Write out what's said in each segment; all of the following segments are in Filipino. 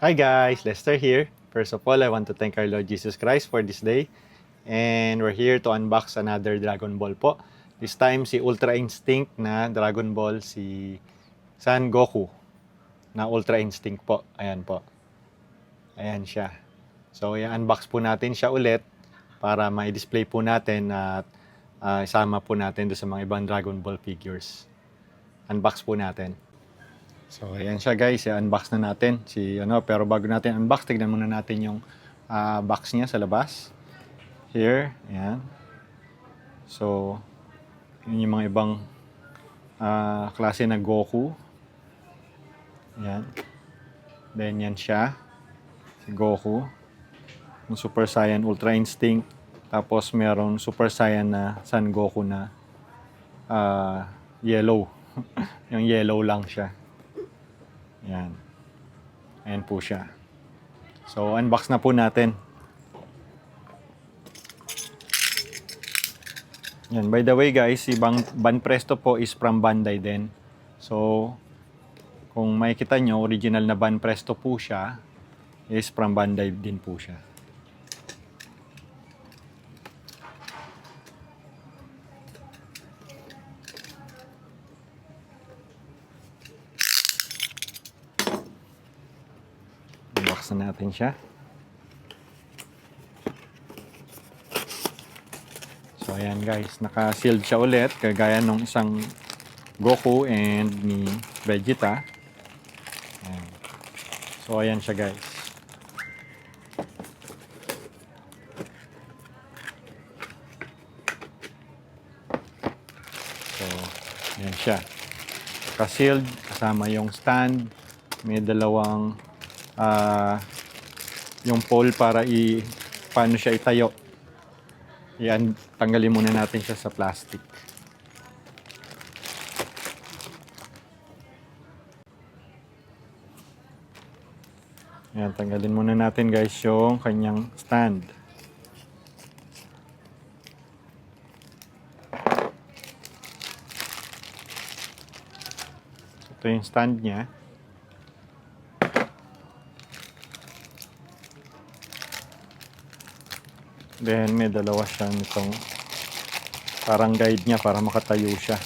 Hi guys, Lester here. First of all, I want to thank our Lord Jesus Christ for this day. And we're here to unbox another Dragon Ball po. This time, si Ultra Instinct na Dragon Ball, si Son Goku na Ultra Instinct po. Ayan po. Ayan siya. So, i-unbox po natin siya ulit para ma-display po natin at isama po natin doon sa mga ibang Dragon Ball figures. Unbox po natin. So, ayan siya guys, i-unbox na natin. Pero bago natin unbox, tignan muna natin yung box niya sa labas. Here, ayan. So, yun yung mga ibang klase na Goku. Ayan. Then, yan siya. Si Goku. Yung Super Saiyan Ultra Instinct. Tapos, meron Super Saiyan na Son Goku na yellow. Yung yellow lang siya. Ayan. Ayan po siya. So, unbox na po natin. Yan. By the way guys, si Banpresto po is from Bandai din. So, kung makikita nyo, original na Banpresto po siya, is from Bandai din po siya. Unbox na natin siya. So, ayan guys, naka-sealed siya ulit, kagaya nung isang Goku and ni Vegeta. Ayan. So, ayan siya guys. So, ayan siya. Naka-sealed, kasama yung stand. May dalawang yung pole para paano siya itayo. Yan, tanggalin muna natin siya sa plastic. Yan, tanggalin muna natin guys yung kanyang stand. Ito yung stand niya. Then may dalawa siyang itong parang guide niya para makatayo siya.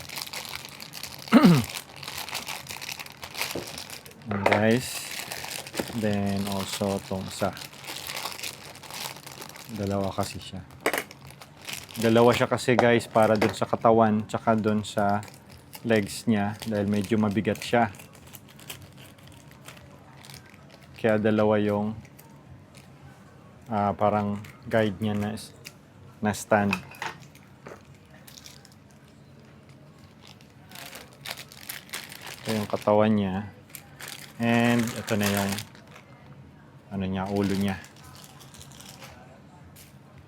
And guys, then also itong isa. Dalawa kasi siya. Dalawa siya kasi guys para dun sa katawan tsaka dun sa legs niya dahil medyo mabigat siya. Kaya dalawa yung parang guide niya na stand. Ito yung katawan niya. And ito na yung ulo niya.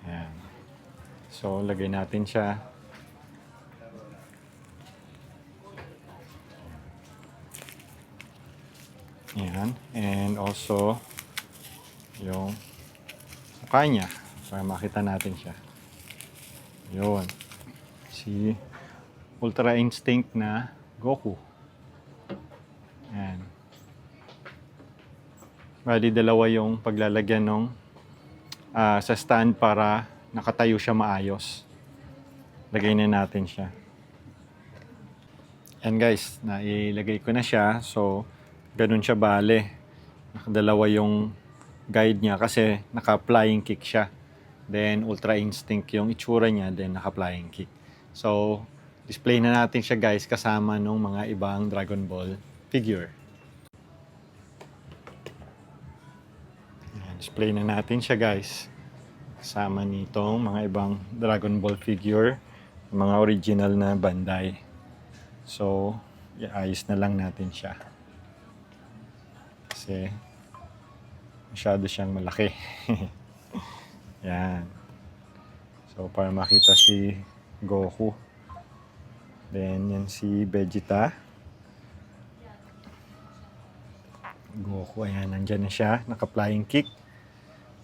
Ayan. So, lagay natin siya. Ayan. And also, yung mukha niya para makita natin siya. Yun. Si Ultra Instinct na Goku. Ayan. Bali, dalawa yung paglalagyan ng sa stand para nakatayo siya maayos. Lagay na natin siya. And guys, nailagay ko na siya. So, ganun siya bale. Nakadalawa yung guide niya kasi naka-flying kick siya. Then, Ultra Instinct yung itsura niya. Then, naka-flying kick. So, display na natin siya guys kasama ng mga ibang Dragon Ball figure. Display na natin siya guys kasama nitong mga ibang Dragon Ball figure, mga original na Bandai. So, iayos na lang natin siya kasi masyado siyang malaki. Yan. So, para makita si Goku. Then, yan si Vegeta. Goku, ayan, nandyan na siya, naka-flying kick.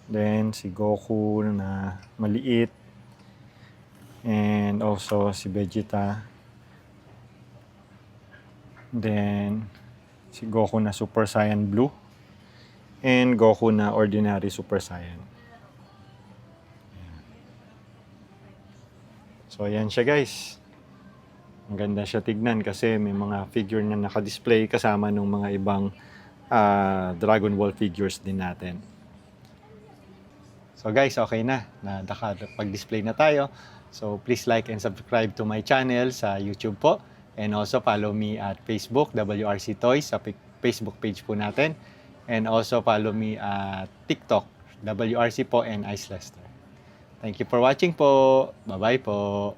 Then, si Goku na maliit. And also, si Vegeta. Then, si Goku na Super Saiyan Blue. and Goku na ordinary Super Saiyan. So, ayan siya guys. Ang ganda siya tignan kasi may mga figure na naka-display kasama ng mga ibang Dragon Ball figures din natin. So guys, okay na. Nakapag-display na tayo. So please like and subscribe to my channel sa YouTube po. And also follow me at Facebook, WRC Toys, sa Facebook page po natin. And also follow me at TikTok, WRC po and Ice Lester. Thank you for watching po. Bye-bye po.